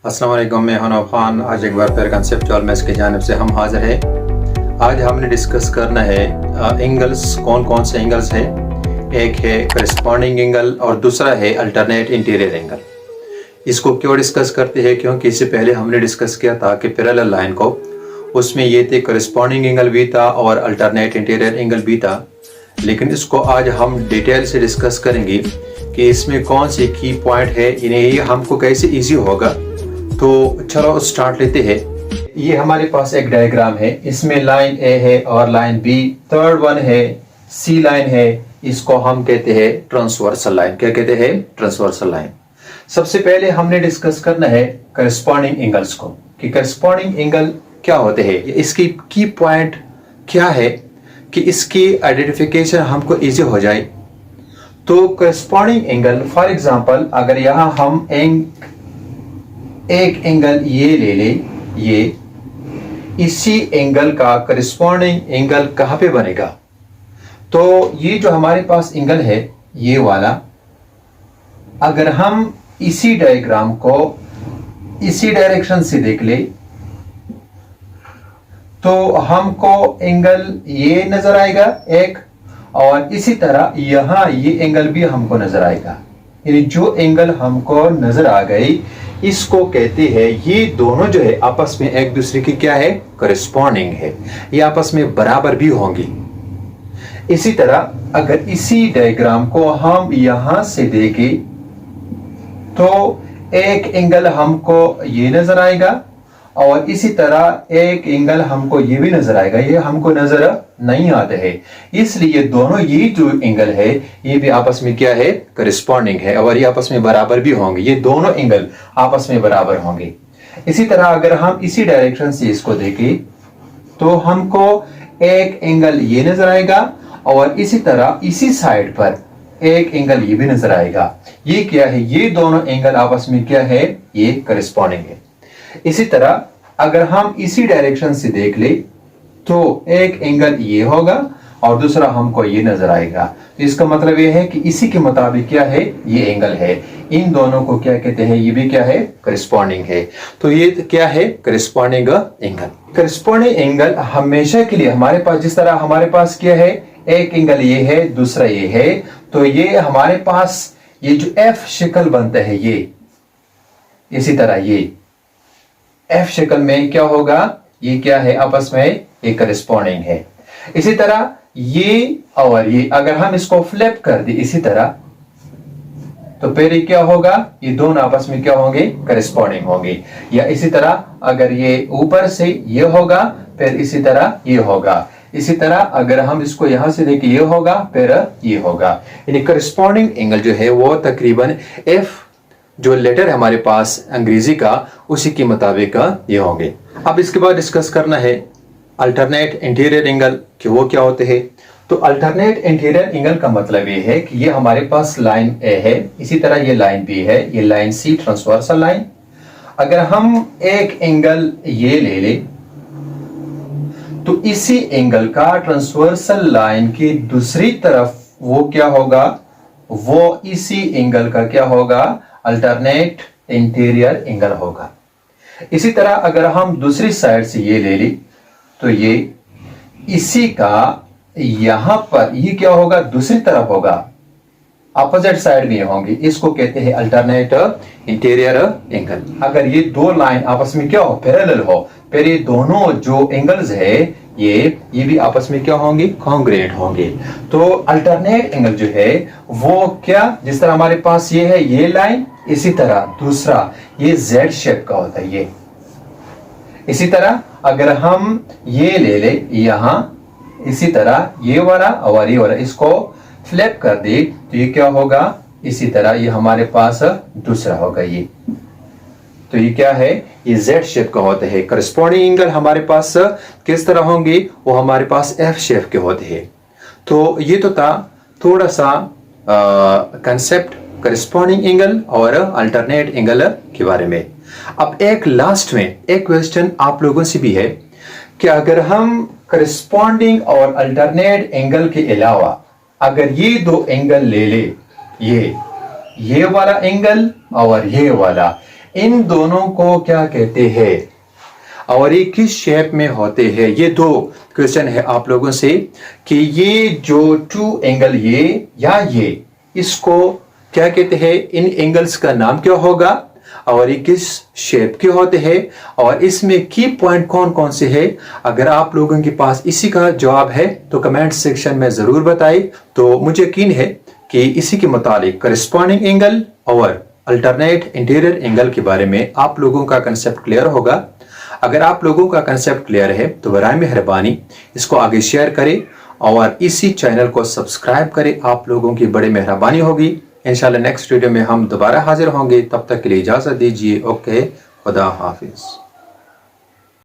अस्सलाम वालेकुम, मैं हनफ खान। आज एक बार फिर कंसेप्चुअल मैथ्स की जानिब से हम हाजिर हैं। आज हमने डिस्कस करना है एंगल्स, कौन कौन से एंगल्स हैं। एक है करस्पॉन्डिंग एंगल और दूसरा है अल्टरनेट इंटीरियर एंगल। इसको क्यों डिस्कस करते हैं? क्योंकि इससे पहले हमने डिस्कस किया था कि पैरेलल लाइन को, उसमें ये थे करस्पॉन्डिंग एंगल भी था और अल्टरनेट इंटीरियर एंगल भी था। लेकिन इसको आज हम डिटेल से डिस्कस करेंगे कि इसमें कौन से की पॉइंट है, इन्हें ये हमको कैसे ईजी होगा। तो चलो स्टार्ट लेते हैं। ये हमारे पास एक डायग्राम है, इसमें लाइन ए है और लाइन बी, थर्ड वन है सी लाइन है। इसको हम कहते हैं ट्रांसवर्सल लाइन। क्या कहते हैं? Transversal line. सबसे पहले हमने डिस्कस करना है करस्पॉन्डिंग एंगल्स को, कि करस्पॉन्डिंग एंगल क्या होते हैं, इसकी की पॉइंट क्या है, कि इसकी आइडेंटिफिकेशन हमको इजी हो जाए। तो करस्पॉन्डिंग एंगल, फॉर एग्जांपल अगर यहां हम एक एंगल ये ले ले, ये इसी एंगल का करस्पॉन्डिंग एंगल कहां पे बनेगा? तो ये जो हमारे पास एंगल है ये वाला, अगर हम इसी डायग्राम को इसी डायरेक्शन से देख ले तो हमको एंगल ये नजर आएगा एक, और इसी तरह यहां ये एंगल भी हमको नजर आएगा। यानी जो एंगल हमको नजर आ गई इसको कहते हैं, ये दोनों जो है आपस में एक दूसरे की क्या है? करस्पॉन्डिंग है, ये आपस में बराबर भी होंगी। इसी तरह अगर इसी डायग्राम को हम यहां से देखें तो एक एंगल हमको ये नजर आएगा और इसी तरह एक एंगल हमको ये भी नजर आएगा। ये हमको नजर नहीं आते हैं, इसलिए दोनों ये जो एंगल है ये भी आपस में क्या है? करस्पॉन्डिंग है, और ये आपस में बराबर भी होंगे। ये दोनों एंगल आपस में बराबर होंगे। इसी तरह अगर हम इसी डायरेक्शन से इसको देखें तो हमको एक एंगल ये नजर आएगा और इसी तरह इसी साइड पर एक एंगल ये भी नजर आएगा। ये क्या है? ये दोनों एंगल आपस में क्या है? ये करस्पॉन्डिंग है। इसी तरह अगर हम इसी डायरेक्शन से देख ले तो एक एंगल ये होगा और दूसरा हमको ये नजर आएगा। तो इसका मतलब ये है कि इसी के मुताबिक क्या है? ये एंगल है। इन दोनों को क्या कहते हैं? ये भी क्या है? करस्पॉन्डिंग है। तो ये क्या है? Corresponding angle. करस्पॉन्डिंग एंगल हमेशा के लिए हमारे पास, जिस तरह हमारे पास क्या है, एक एंगल ये है, दूसरा ये है, तो ये हमारे पास ये जो एफ शक्ल बनता है ये, इसी तरह ये एफ शक्ल में क्या होगा? ये क्या है? आपस में एक करस्पॉन्डिंग है। इसी तरह ये और ये अगर हम इसको फ्लिप कर दे इसी तरह, तो फिर ये क्या होगा? ये दोनों आपस में क्या होंगे? करस्पॉन्डिंग होंगे। या इसी तरह अगर ये ऊपर से ये होगा फिर इसी तरह ये होगा। इसी तरह अगर हम इसको यहां से देखें ये होगा फिर ये होगा। यानी करस्पॉन्डिंग एंगल जो है वो तकरीबन एफ जो लेटर है हमारे पास अंग्रेजी का, उसी के मुताबिक ये होंगे। अब इसके बाद डिस्कस करना है अल्टरनेट इंटीरियर एंगल, कि वो क्या होते हैं। तो अल्टरनेट इंटीरियर एंगल का मतलब ये है कि ये हमारे पास लाइन ए है, इसी तरह ये लाइन बी है, ये लाइन सी ट्रांसवर्सल लाइन। अगर हम एक एंगल ये ले ले तो इसी एंगल का ट्रांसवर्सल लाइन की दूसरी तरफ वो क्या होगा? वो इसी एंगल का क्या होगा? अल्टरनेट इंटीरियर एंगल होगा। इसी तरह अगर हम दूसरी साइड से ये ले ली तो ये इसी का यहां पर ये क्या होगा? दूसरी तरफ होगा, अपोजिट साइड में होंगे। इसको कहते हैं अल्टरनेट इंटीरियर एंगल। अगर ये दो लाइन आपस में क्या हो? पैरेलल हो, फिर ये दोनों जो एंगल्स है ये भी आपस में क्या होंगे? कॉन्ग्रुएंट होंगे। तो अल्टरनेट एंगल जो है वो क्या, जिस तरह हमारे पास ये है ये लाइन, इसी तरह दूसरा ये जेड शेप का होता है ये। इसी तरह अगर हम ये ले ले यहां, इसी तरह ये वाला और ये वाला इसको फ्लिप कर दे तो ये क्या होगा? इसी तरह ये हमारे पास दूसरा होगा ये। तो ये क्या है? ये जेड शेप का होता है। करस्पॉन्डिंग एंगल हमारे पास किस तरह होंगे? वो हमारे पास एफ शेप के होते हैं। तो ये तो था थोड़ा सा कंसेप्ट करस्पॉन्डिंग एंगल और अल्टरनेट एंगल के बारे में। अब एक लास्ट में एक क्वेश्चन आप लोगों से भी है कि अगर हम करस्पॉन्डिंग और अल्टरनेट एंगल के अलावा अगर ये दो एंगल ले ले, ये वाला एंगल और ये वाला, इन दोनों को क्या कहते हैं और ये किस शेप में होते हैं। ये दो क्वेश्चन है आप लोगों से कि ये जो टू एंगल ये या ये इसको क्या कहते हैं, इन एंगल्स का नाम क्या होगा और ये किस शेप के होते हैं और इसमें की पॉइंट कौन कौन से हैं। अगर आप लोगों के पास इसी का जवाब है तो कमेंट सेक्शन में जरूर बताएं। तो मुझे यकीन है कि इसी के मुतालिक करस्पॉन्डिंग एंगल और अल्टरनेट इंटीरियर एंगल के बारे में आप लोगों का कंसेप्ट क्लियर होगा। अगर आप लोगों का कंसेप्ट क्लियर है तो बराए मेहरबानी इसको आगे शेयर करें और इसी चैनल को सब्सक्राइब करें। आप लोगों की बड़ी मेहरबानी होगी। इंशाल्लाह नेक्स्ट वीडियो में हम दोबारा हाजिर होंगे। तब तक के लिए इजाजत दीजिए। ओके, खुदा हाफिज।